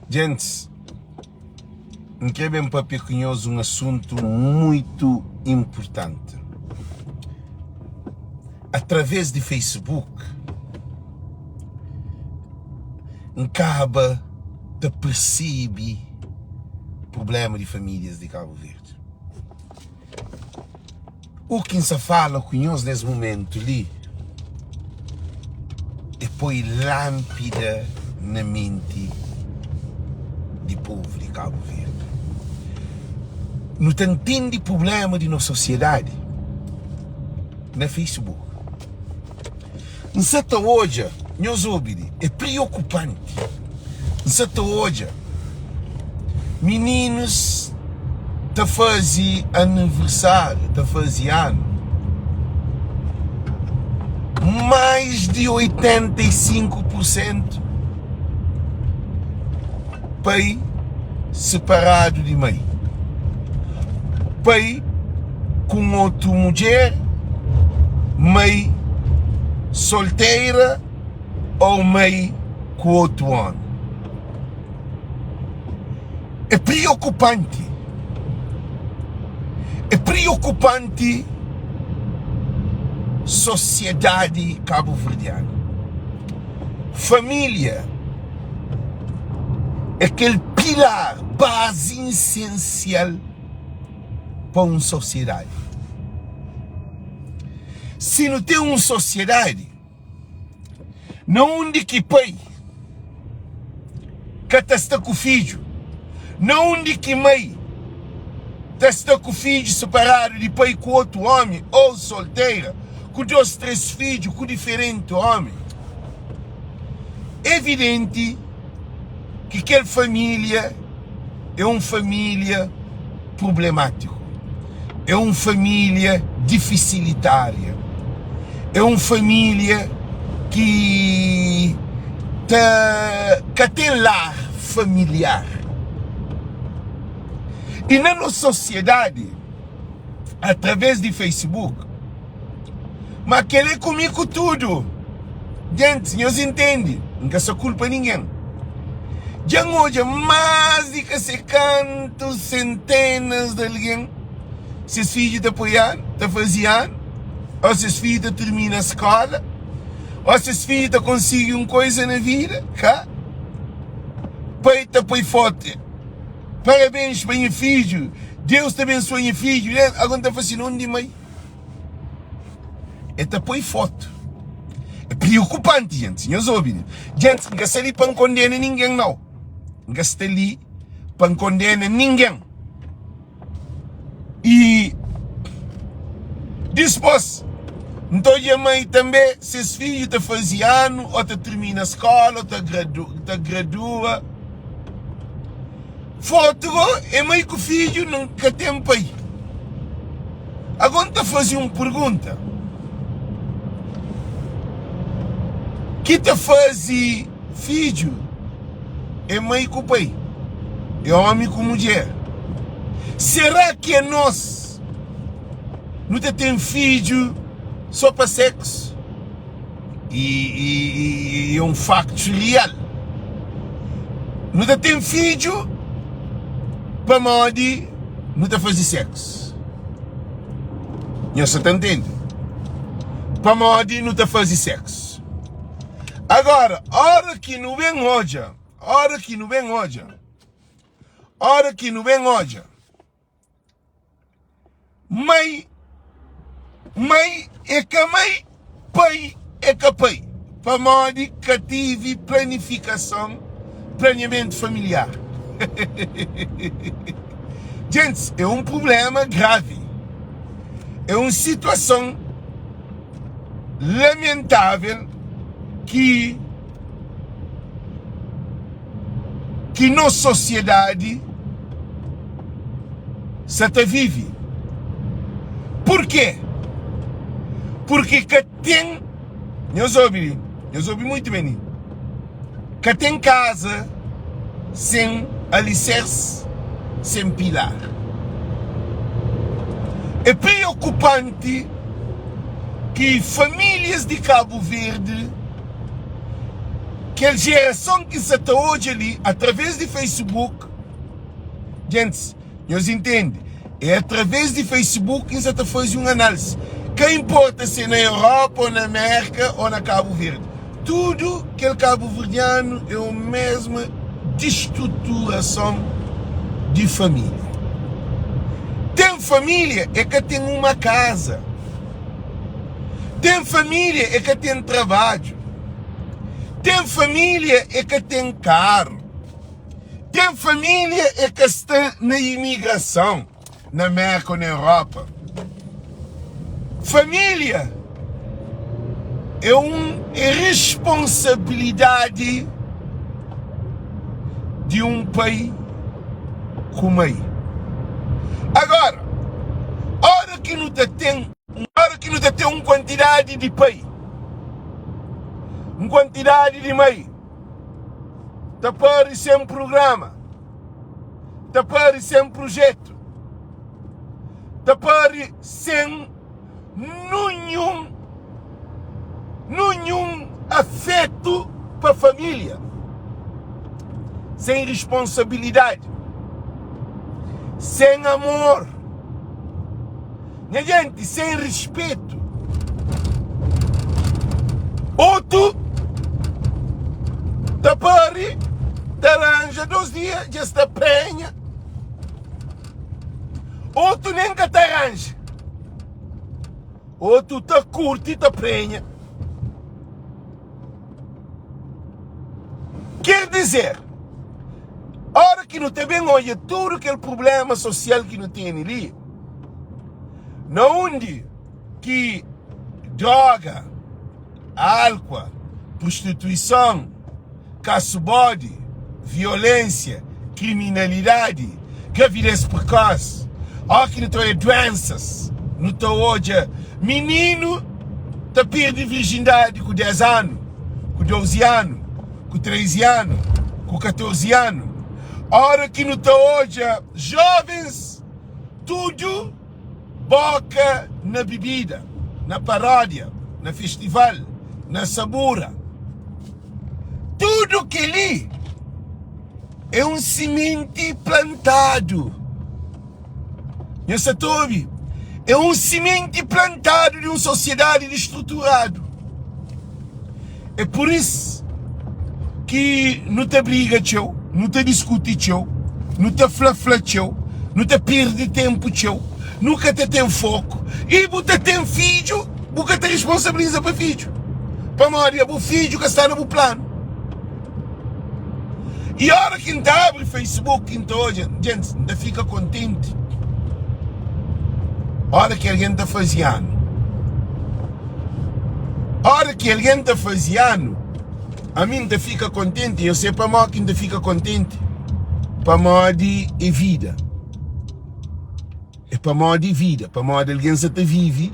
Gente, não quer bem para pequenhoso um assunto muito importante. Através de Facebook, acaba de perceber problema de famílias de Cabo Verde. O que se fala conheço nesse momento ali é põe lâmpada na mente de povo de Cabo Verde. Não entende problema de nossa sociedade na Facebook. Em certa hoje, nós ouvimos, é preocupante. Em certa hoje, meninos te fazem aniversário, te fazem ano. Mais de 85% pai separado de mãe. Pai com outra mulher, mãe solteira ou mãe com outro homem. É preocupante. É preocupante sociedade cabo-verdiana. Família é aquele pilar, base essencial para uma sociedade. Se não tem uma sociedade, não onde que pai que está com o filho, não onde que mãe está com o filho separado de pai com outro homem, ou solteira, com 2, 3 filhos, com diferente homem, é evidente que aquela família é uma família problemática, é uma família dificilitária, é uma família que tem lar familiar. E na nossa sociedade, através de Facebook, mas querer comigo tudo. Gente, nós entendemos, não se culpa ninguém. Já hoje, mais de que se cantam centenas de alguém, seus filhos te apoiam, te faziam, ou seus filhos terminam a escola, ou seus filhos conseguem uma coisa na vida, cá? Pai te apoia forte. Parabéns para o filho, Deus te abençoe o filho, agora está fazendo onde mãe? É te apoia forte. É preocupante, gente, nós ouvimos. Gente, não está ali para condenar ninguém, não. Não está ali para condenar ninguém. E depois, então a mãe também, seus filhos te fazem ano, ou te termina a escola, ou te gradua. Foto é mãe que o filho nunca tem pai. Agora te fazer uma pergunta. Que te faz filho é mãe com pai, é homem com mulher. Será que nós não tem filho só para sexo? E é um facto real. Não tem filho para modo não te fazer sexo. Você está entendendo? Para modo não te fazer sexo. Agora, hora que não vem hoje, mãe é que mãe, pai é que pai. Para modo que tive planificação, planeamento familiar. Gente, é um problema grave. É uma situação lamentável que nossa sociedade se vive. Por quê? Porque que tem, nós ouvimos muito bem, que tem casa sem alicerce, sem pilar. É preocupante que famílias de Cabo Verde aquela geração que está hoje ali, através de Facebook, gente, nós entendemos, é através de Facebook que está fazendo uma análise. Que importa se é na Europa, ou na América, ou na Cabo Verde. Tudo que é cabo-verdiano é a mesma destruturação de família. Tem família é que tem uma casa. Tem família é que tem trabalho. Tem família é que tem carro. Tem família é que está na imigração, na América ou na Europa. Família é responsabilidade de um pai comer. Agora, hora que não tem uma quantidade de pai, uma quantidade de mãe, tá para sem programa, tá para sem projeto, tá para sem nenhum afeto para a família, sem responsabilidade, sem amor, minha gente, sem respeito. Outro tapari, taranja 2 dias, já está penha. Outro nem que taranja. Outro tá curto e tá prenha. Quer dizer, hora que não tem bem olha tudo aquele problema social que não tem ali, na onde que droga, álcool, prostituição, caço-bode, violência, criminalidade, gravidez precoce, hora que não tem doenças, não tem hoje. Menino está perdendo virgindade com 10 anos, com 12 anos, com 13 anos, com 14 anos. A hora que não está hoje, jovens, tudo boca na bebida, na paródia, na festival, na sabura. Tudo que ali é um semente plantado. Não se ouve? É um semente plantado de uma sociedade destruturada. É por isso que não te briga, tchau, não te discute, tchau, não te flafla, tchau, não te perde tempo, tchau, nunca te tem foco. E você tem filho, você te responsabiliza para filho. Para Maria, o filho que está no plano. E a hora que a gente abre o Facebook, então, gente, ainda fica contente. Hora que alguém está fazendo, hora que alguém está fazendo, a mim ainda fica contente. Eu sei para mim que ainda fica contente. Para mim é vida. É para mim de vida. Para mim alguém já vive,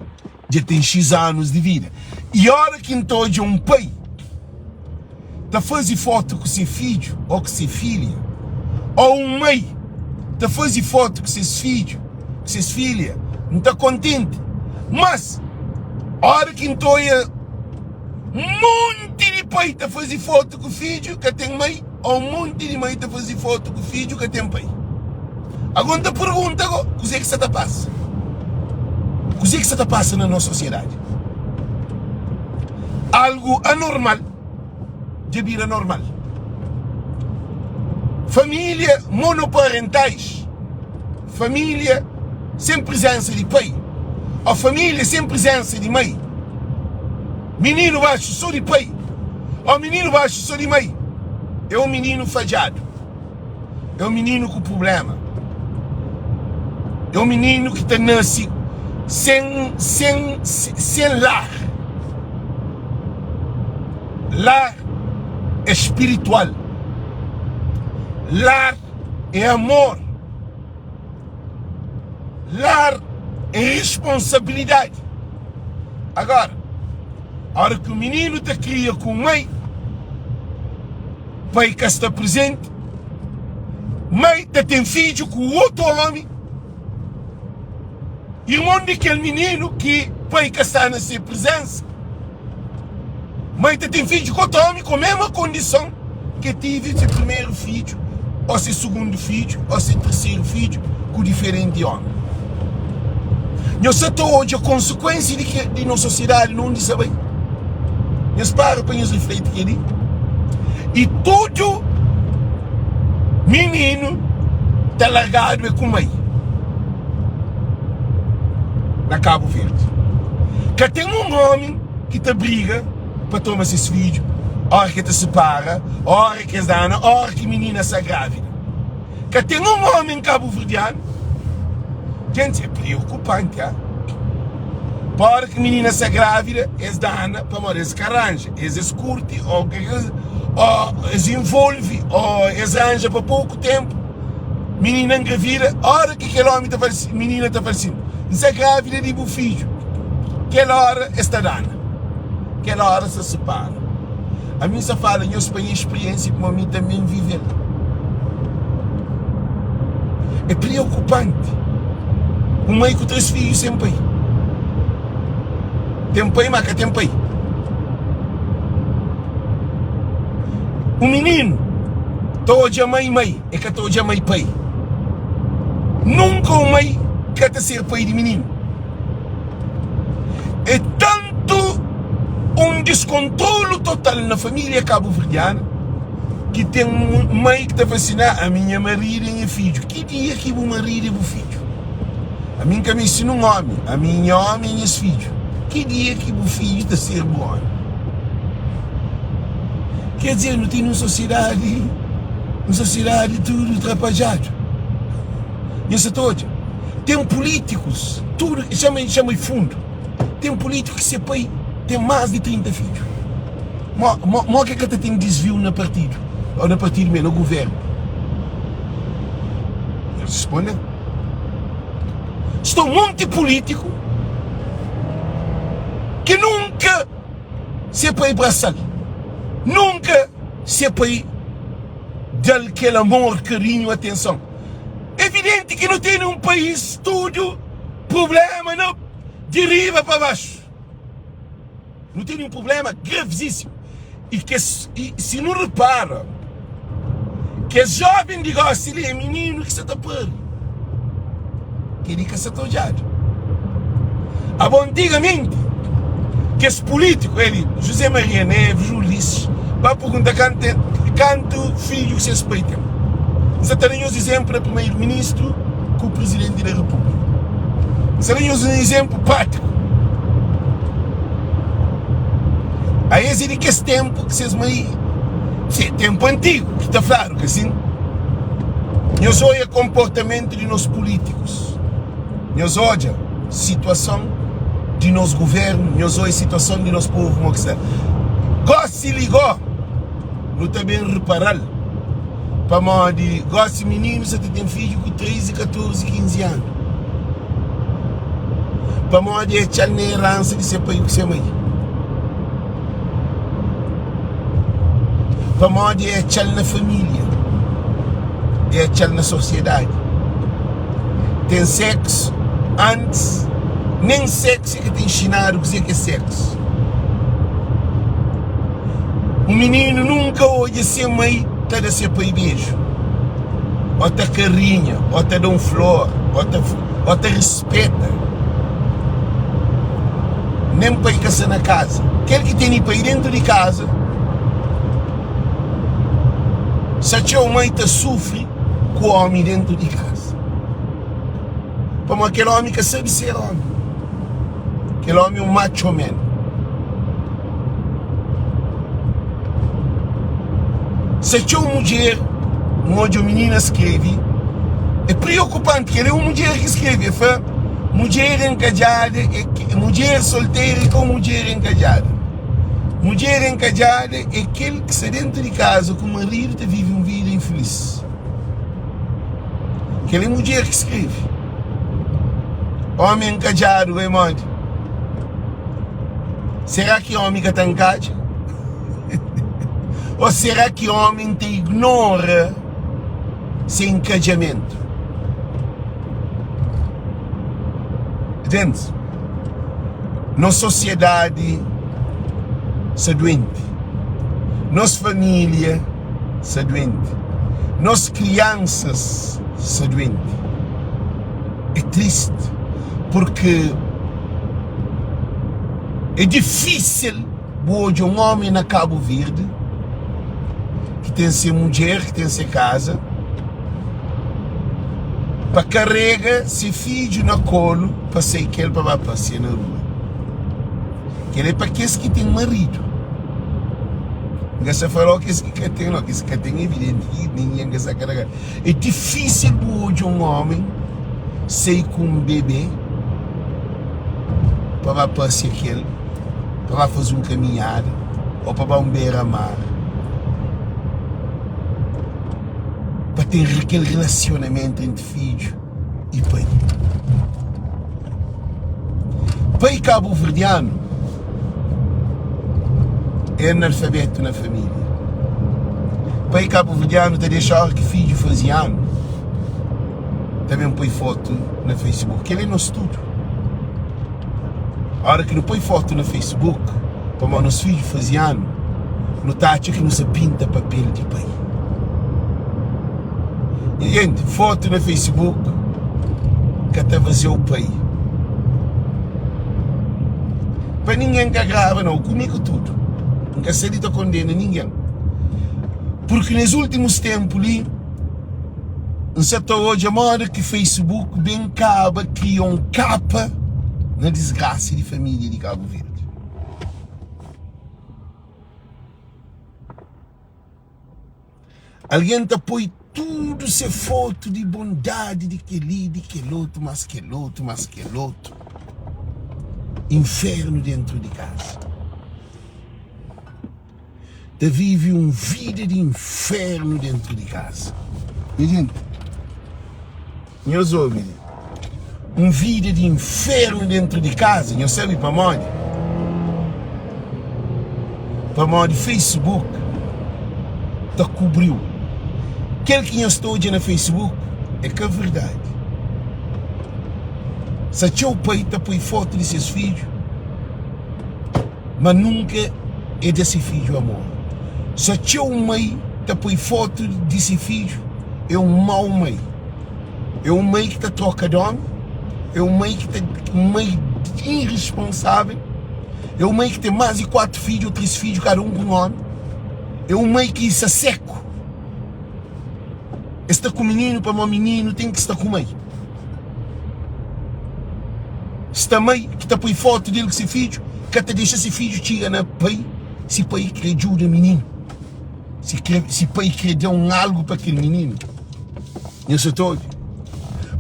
já tem X anos de vida. E hora que então um pai está fazendo foto com seu filho ou com sua filha, ou mãe está fazendo foto com seus filhos, com suas filhas, não está contente. Mas a hora que então monte de pai está fazendo foto com o filho que tem mãe, ou um monte de mãe está fazendo foto com o filho que tem pai. Agora te pergunta, o que é que você está passando? O que é que você está passando na nossa sociedade? Algo anormal de vira normal. Família monoparentais, família sem presença de pai, ou família sem presença de mãe. Menino baixo só de pai, ou menino baixo só de mãe. É um menino falhado, é um menino com problema, é um menino que nasce sem lar. Lar é espiritual, lar é amor, lar é responsabilidade. Agora, a hora que o menino te cria com mãe, pai que está presente, mãe te tem filho com outro homem, irmão daquele menino que pai que está na sua presença, Mãe tem filho com o homem com a mesma condição que tive seu primeiro filho, ou seu segundo filho, ou seu terceiro filho, com diferente homem. Eu sei hoje a consequência de nossa sociedade não diz bem. Eu espero para nos refletir aqui. E todo menino está largado com mãe. Na Cabo Verde. Que tem um homem que te briga para tomar esses filhos, hora que te separa, hora que dá, hora que a menina está grávida. Que tem um homem em Cabo Verdeano, gente, é preocupante, hein? Para que a menina está grávida, eles dão para morrer, eles arranjam, eles curtem, ou eles envolvem, ou eles arranjam por pouco tempo. Menina engravida, hora que aquele homem está menina está falecendo, está grávida de um filho. Aquela hora está dando. Aquela hora se separa. A mim se fala, eu tenho experiência como a mim também viver. É preocupante. Um mãe com 3 filhos sem pai. Tem pai, mas que tem pai. Um menino, todo a mãe, é que todo a mãe pai. Nunca uma mãe quer ser pai de menino. É tanto um descontrole total na família cabo-verdiana que tem mãe que está vacinar a minha marido e meu filho. Que dia que o marido e o filho? A mim que me ensina um homem, a minha homem e meus filhos. Que dia que o filho está ser bom? Quer dizer, não tem uma sociedade tudo atrapalhado. Isso todo. Tem políticos, tudo, chama fundo. Tem político que se pai tem mais de 30 filhos. Mas que tem desvio no partido? Ou no partido mesmo, no governo? Eles respondem. Estou muito político que nunca se pai abraçar. Nunca se pai dar aquele amor, carinho, atenção. É evidente que não tem um país tudo problema, não. De riba para baixo. Não tem um problema gravíssimo. E se não repara que é jovem de gosto, ele é menino que se está por que ele que se está olhado. Antigamente, que esse político, ele, José Maria Neves, Ulisses, vai perguntar quanto filho que se respeita. Você tem os exemplos do primeiro-ministro com o presidente da República. Seremos um exemplo prático. Aí é que esse tempo que vocês me... É tempo antigo, que está claro que assim. Eu sou o comportamento de nós políticos. Eu sou a situação de nosso governo. Eu sou a situação de nosso povo. Gosto se ligou. Não também reparar. Para modo de... Gosto de meninos que tem filho com 13, 14, 15 anos. Para modo de echar na herança de ser pai que se mãe. Para modo de echar na família. De echar na sociedade. Tem sexo antes, nem sexo é que te ensinaram o que é sexo. O menino nunca olha ser mãe, está a ser pai beijo. Ou te carinha, ou te dá flor, ou te respeita. Nem pai que está na casa. Aquele que tem pai dentro de casa, se a tua mãe te sofre com o homem dentro de casa. Como aquele homem que sabe ser homem. Aquele homem é um macho man. Se a tua mulher, onde a menina escreve, é preocupante, que ele é uma mulher que escreve, foi mulher encajada, mulher solteira com mulher encajada. Mulher encajada é aquele que está dentro de casa com o marido e vive uma vida infeliz. Aquela é mulher que escreve. Homem encajado é modo. Será que homem que está encajado? Ou será que homem te ignora sem encajamento? Entende? Na sociedade está doente. Nossa família está doente. Nossas crianças estão doentes. É triste, porque é difícil hoje um homem na Cabo Verde que tem sua mulher, que tem sua casa, para carregar seu filho na colo para sair que ele para passear na rua. Que ele é para aqueles que tem marido. Ninguém se falou que esse que tem, não, que esse que tem evidente que ninguém se carregar. É difícil hoje um homem sair com um bebê para passear aquele, para fazer uma caminhada ou para um beira-mar, para ter aquele relacionamento entre filho e pai. Pai cabo-verdiano é analfabeto na família. Pai cabo-verdiano te deixar que filho fazia ano. Também põe foto na Facebook. Ele é nosso tudo. A hora que não põe foto no Facebook, como o nosso filho fazia ano, não está que não se pinta papel de pai. E, gente, foto no Facebook que até vazio o pai. Para ninguém que agrava, não, comigo tudo. Nunca se dita condena ninguém. Porque nos últimos tempos ali, não sei até hoje, a moda que Facebook bem acaba, criou um capa na desgraça de família de Cabo Verde. Alguém te põe tudo ser foto de bondade de aquele outro, mas aquele outro, mas aquele outro. Inferno dentro de casa. Te vive uma vida de inferno dentro de casa. E, gente, meus ouvintes, uma vida de inferno dentro de casa, não sabe para onde? Para onde Facebook te cobriu. Aquele que eu estou hoje no Facebook é que é verdade. Se teu pai te põe foto de seus filhos, mas nunca é desse filho amor. Se teu mãe te põe foto desse filho, é um mau mãe. É um mãe que te troca de homem, é um mãe que tem mãe irresponsável, é uma mãe que tem mais de 4 filhos ou 3 filhos, cada um com um homem, é uma mãe que está seco. Está com o menino para o menino, tem que estar com a mãe. Esta mãe que está põe foto dele com esse filho, que até deixa esse filho tirar na pai, se pai quer ajuda o menino, se pai quer dar algo para aquele menino. Isso é todo.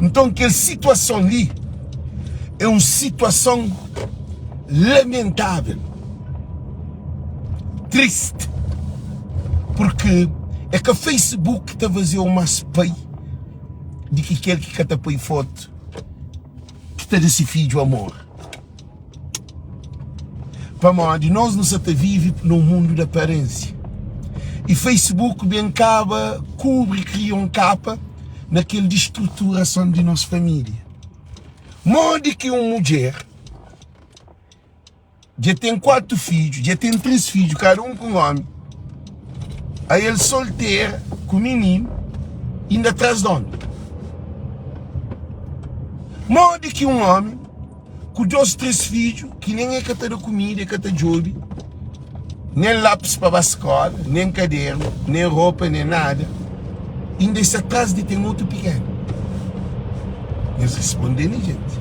Então aquela situação ali é uma situação lamentável, triste, porque é que o Facebook está fazendo mais pai de que aquele que está põe foto que está desse filho amor. Para onde nós não se vive no mundo da aparência. E Facebook bem acaba, cobre e cria um capa naquela de estruturação de nossa família. Modo que uma mulher já tem 4 filhos, já tem 3 filhos, cada um com um homem. Aí ele solteiro, com o menino, ainda atrás de onde? Modo que um homem, com 2, 3 filhos, que nem é que está de comida, que está de job, nem lápis para a escola, nem caderno, nem roupa, nem nada, ainda está atrás de ter outro pequeno. Eles respondem, gente.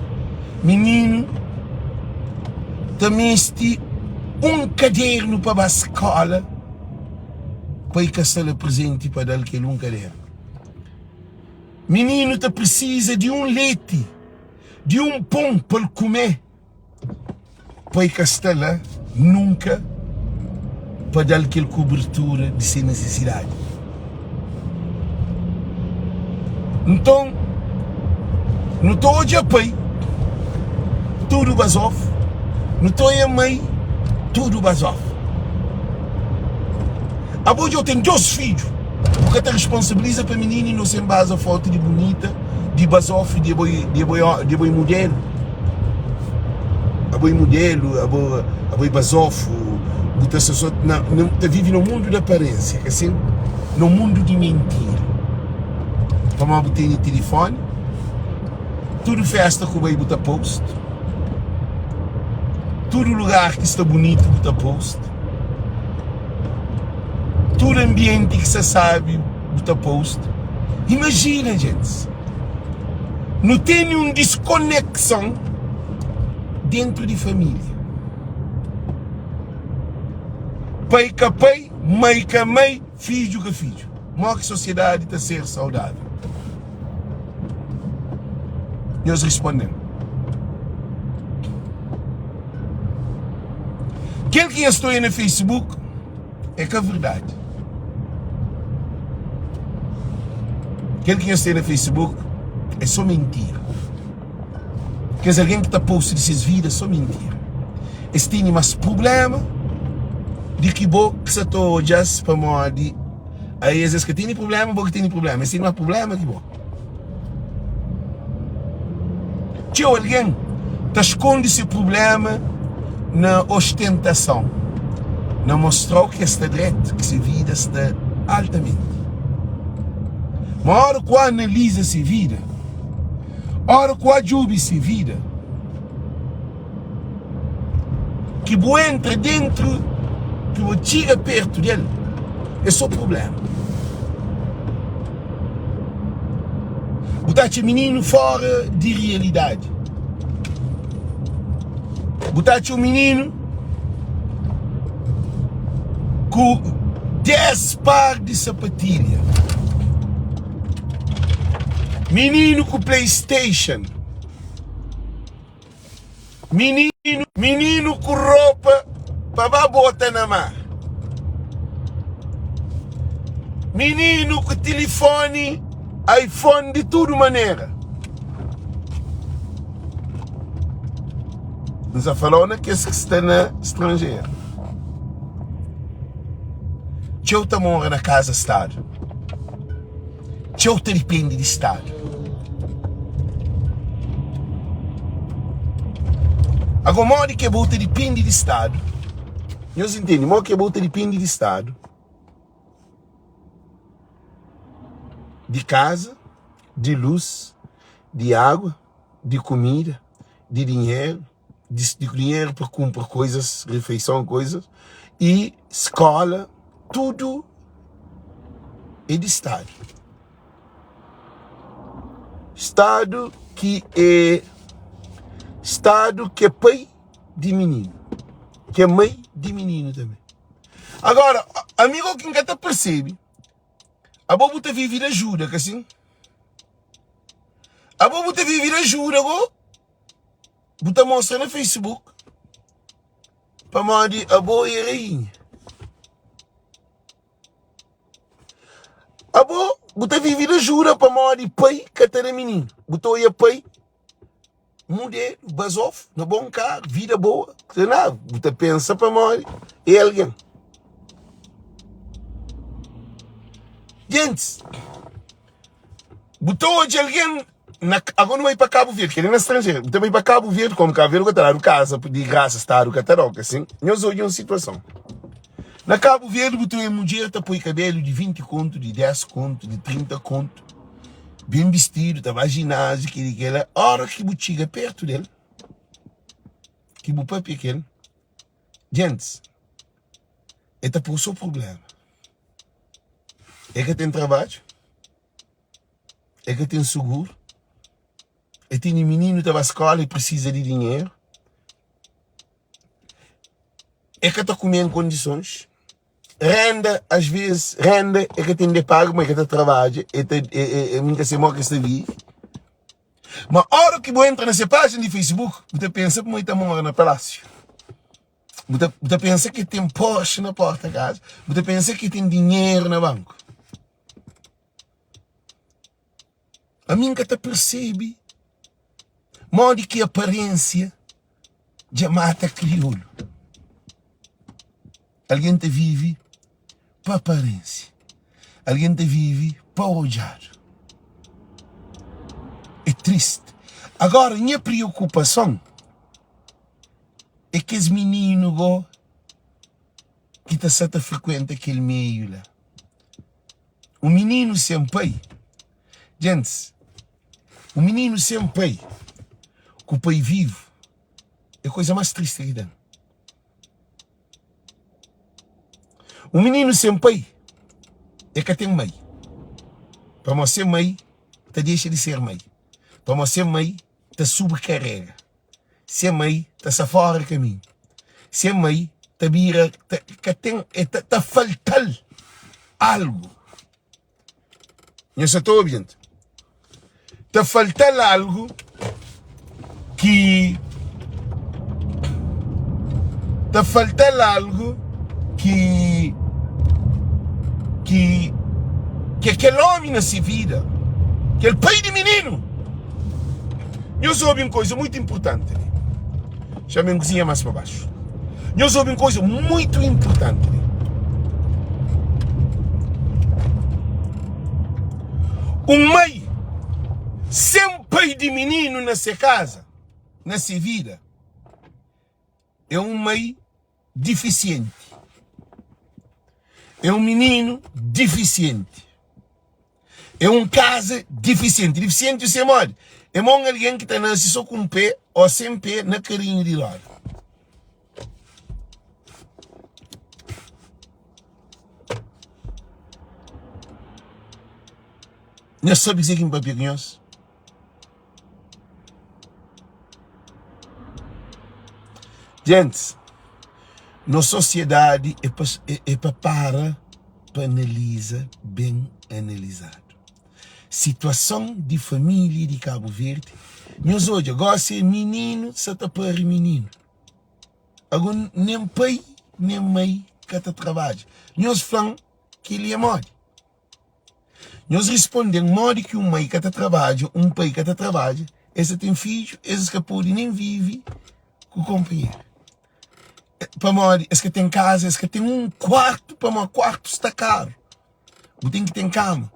Menino, também este um caderno para a escola, para ir gastar presente para dar aquele um caderno. Menino, te precisa de um leite, de um pão para comer, para ir gastar lá, nunca para dar aquela cobertura de sua necessidade. Então, não estou a pai, tudo basof, não estou a mãe, tudo basof. Agora eu tenho 2 filhos, porque te responsabiliza para menino e não se embasa foto de bonita, de basof, de boi modelo. A boi modelo, a boi basof, Você vive no mundo da aparência, assim, no mundo de mentira. Para botar no telefone, tudo festa que vai botar post, todo lugar que está bonito botar post, todo ambiente que você sabe botar post. Imagina, gente, não tem uma desconexão dentro de família. Pai que pai, mãe que mãe, filho que filho. Maior que a sociedade está a ser saudável. Nós respondemos. Aquele que eu estou aí no Facebook é que é verdade. Aquele que eu estou aí no Facebook é só mentira. Quer dizer, alguém que está posto dessas vidas é só mentira. Eles têm mais problema de que você está olhando para morrer. Aí às vezes que tem problema, você tem problema. Mas tem mais problema que você. Se alguém está esconde esse problema na ostentação, não mostrou que está direito, que essa vida está altamente. Mas a hora que analisa essa vida, a hora que ajuda essa vida, que você entra dentro, que você chega perto dele, é só problema. Botar esse menino fora de realidade. Botar esse menino com 10 pares de sapatilha. Menino com PlayStation. Menino com roupa para botar na mão. Menino com telefone, iPhone de toda maneira. Nos a falou que está na estrangeira. Eu te moro na casa Estado. Eu te depende de Estado. Agora, modo que você depende de Estado. Nós entendemos, modo que você depende de Estado. De casa, de luz, de água, de comida, de dinheiro para comprar coisas, refeição, coisas, e escola, tudo é de Estado. Estado que é pai de menino, que é mãe de menino também. Agora, amigo, quem que percebe? A bobo te vive ajuda, que assim? A bobo te vive ajuda, go? Você mostra no Facebook. Para mostrar a boa e a rainha. A boa, você vive ajuda para mostrar pai que tem menino. Você é pai, mulher, basof, na bom carro, vida boa. Você pensa para mostrar é alguém. Gente, botou hoje alguém, agora não vai para Cabo Verde, que ele é estrangeiro, botou vai para Cabo Verde, como Cabo Verde, que está na casa, de graça, está no cataroca, assim, nós olhamos a situação. Na Cabo Verde, botou a mulher, está põe cabelo de 20 conto, de 10 conto, de 30 conto, bem vestido, estava ginásio, aquela hora que você chega perto dele, que você papi aquele, gente, está por seu problema. É que tem trabalho, é que tem seguro, é que tem menino que está na escola e precisa de dinheiro, é que está comendo condições, renda, às vezes, renda, é que tem de pago, mas é que está trabalho, é muita semana que está vive. Mas a hora que você entra nessa página de Facebook, você pensa que você está morando no palácio. Você pensa que tem Porsche na porta da casa, você pensa que tem dinheiro no banco. A mim que te percebe, modo que a aparência já mata crioulo. Alguém te vive para aparência. Alguém te vive para olhar. É triste. Agora, minha preocupação é que os meninos que está frequenta aquele meio lá. O menino sem pai, gente, o menino sem pai, que o pai vive, é a coisa mais triste que dá. O menino sem pai é que tem mãe. Para você ser mãe, te deixa de ser mãe. Para você ser mãe, te sobrecarrega. Ser mãe, te sai fora do caminho. Ser mãe, te vira, te falta algo. Eu só estou ouvindo. Te falta algo que... Te falta algo que aquele homem nessa vida, aquele pai de menino. Eu soube uma coisa muito importante. Chamei a cozinha mais para baixo. Eu soube uma coisa muito importante. Um mãe sem pai de menino nessa casa, nessa vida, é um mãe deficiente. É um menino deficiente. É um casa deficiente. Deficiente você mora. É alguém que está nascendo só com um pé ou sem pé na carinha de lado. Não sabe dizer que me papel conhece? Gente, na sociedade é para analisar bem analisado. Situação de família de Cabo Verde. Nós hoje, agora se menino, se está para menino. Agora nem pai, nem mãe que está trabalhando. Nós falamos que ele é morto. Nós respondemos modo que um mãe que está trabalhando, um pai que está trabalhando, esse tem filho, esse que pode nem vive com o companheiro. Para modo, esse que tem casa, esse que tem um quarto, para um quarto está caro. Você tem que ter cama.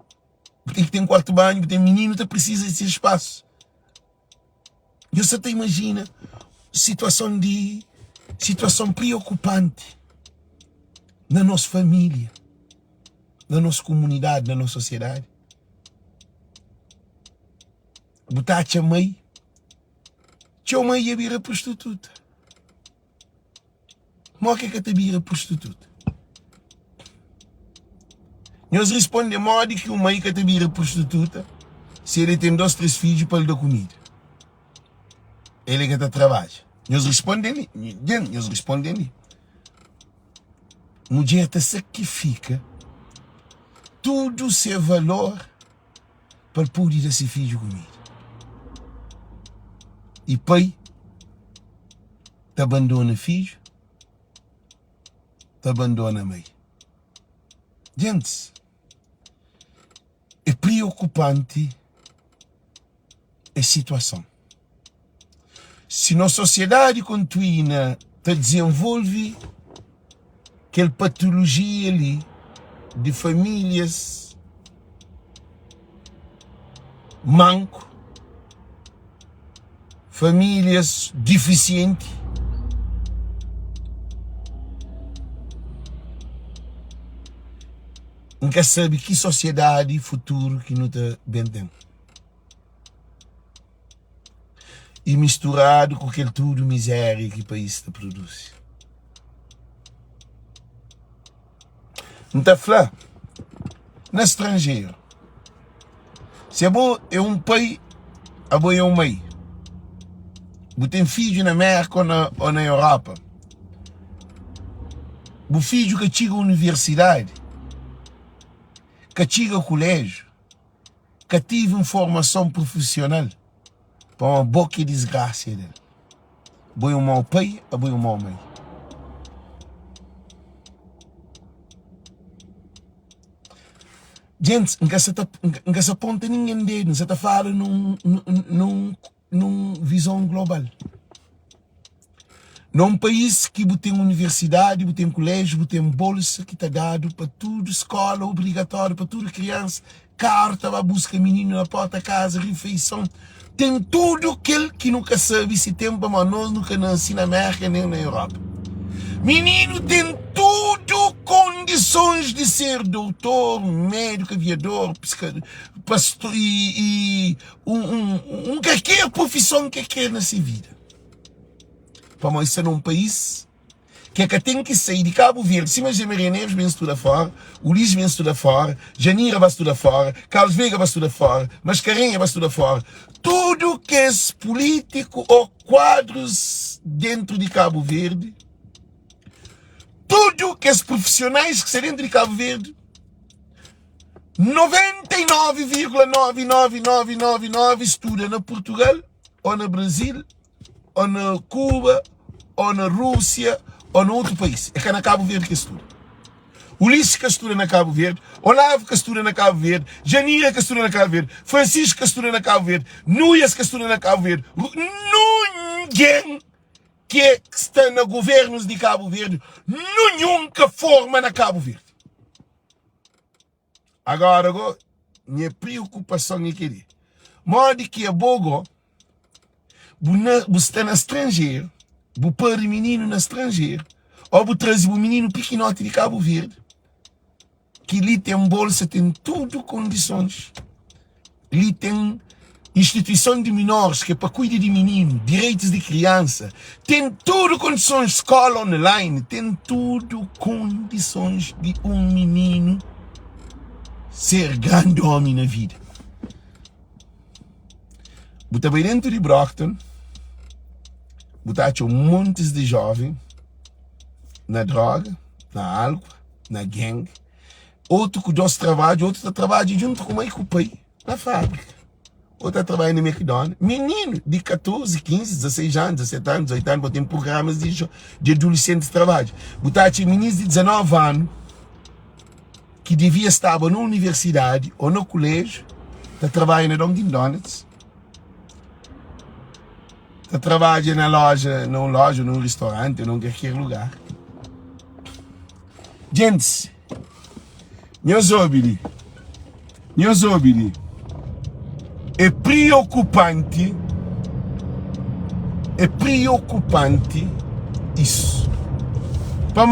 Você tem que ter um quarto banho, você tem menino, você precisa desse espaço. Você até imagina situação preocupante na nossa família, na nossa comunidade, na nossa sociedade. Botar a mãe, tia mãe ia vir a prostituta. Mas o que é que te vira prostituta? Nós respondemos de modo que o mãe que te vira prostituta, se ele tem 2, 3 filhos para lhe dar comida. Ele que está trabalha. Nós respondemos. Mulher te sacrifica todo o seu valor para poder dar seu filho comida. E pai te abandona filho, te abandona a mãe. Gente, é preocupante a situação. Se na sociedade continua a desenvolver aquela patologia ali de famílias manco, famílias deficientes, nunca sabe que sociedade futuro que não está bem tempo. E misturado com aquele tudo miséria que o país te produz. Não está falando? No estrangeiro. Se é um pai, é um mãe. Você tem filho na América ou na Europa. O filho que chega à universidade, que chega ao colégio, que tive uma formação profissional, para uma boa desgraça dele. Boi um mau pai, boi um mau mãe. Gente, não se aponta ninguém dele, não se está falando num visão global. Num país que tem universidade, tem colégio, tem bolsa que está dado para tudo, escola obrigatória para toda criança, carta para buscar menino na porta da casa, refeição, tem tudo aquele que nunca sabe se tem para nós nunca nasci na América nem na Europa. Menino tem tudo condições de ser doutor, médico, aviador, pastor e qualquer profissão que quer nessa vida. Para nós ser num país que tem que sair de Cabo Verde. Se imagina Maria Neves vem estudar fora, Ulisses vem estudar fora, Janira vai estudar fora, Carlos Veiga vai estudar fora, Mascarenhas vai estudar fora. Tudo que é político ou quadros dentro de Cabo Verde, tudo que os profissionais que estão dentro de Cabo Verde, 99,99999 estuda na Portugal, ou na Brasil, ou na Cuba, ou na Rússia, ou no outro país. É que é na Cabo Verde que estuda. Ulisses que estuda na Cabo Verde, Olavo que estuda na Cabo Verde, Janira que estuda na Cabo Verde, Francisco que estuda na Cabo Verde, Núñez que estuda na Cabo Verde, ninguém que está nos governos de Cabo Verde, nunca forma na Cabo Verde. Agora, minha preocupação é que modo que a Bogo está no estrangeiro, o pôr menino no estrangeiro, ou trazer o menino pequenote de Cabo Verde, que ali tem bolsa, tem tudo condições. Ali tem instituição de menores, que é para cuidar de menino, direitos de criança, tem tudo condições, escola online, tem tudo condições de um menino ser grande homem na vida. Botar bem dentro de Brockton, botar montes de jovens na droga, na álcool, na gangue. Outro que dois trabalham, outro trabalha junto com o pai na fábrica. Outro trabalha no McDonald's. Menino de 14, 15, 16 anos, 17 anos, 18 anos, tem programas de adolescentes de trabalho. Botar meninos de 19 anos que devia estar na universidade ou no colégio, está trabalhando na Dunkin' Donuts, está trabalhando na loja, num restaurante, num qualquer lugar. Gente, meus ouvidos, é preocupante isso. Para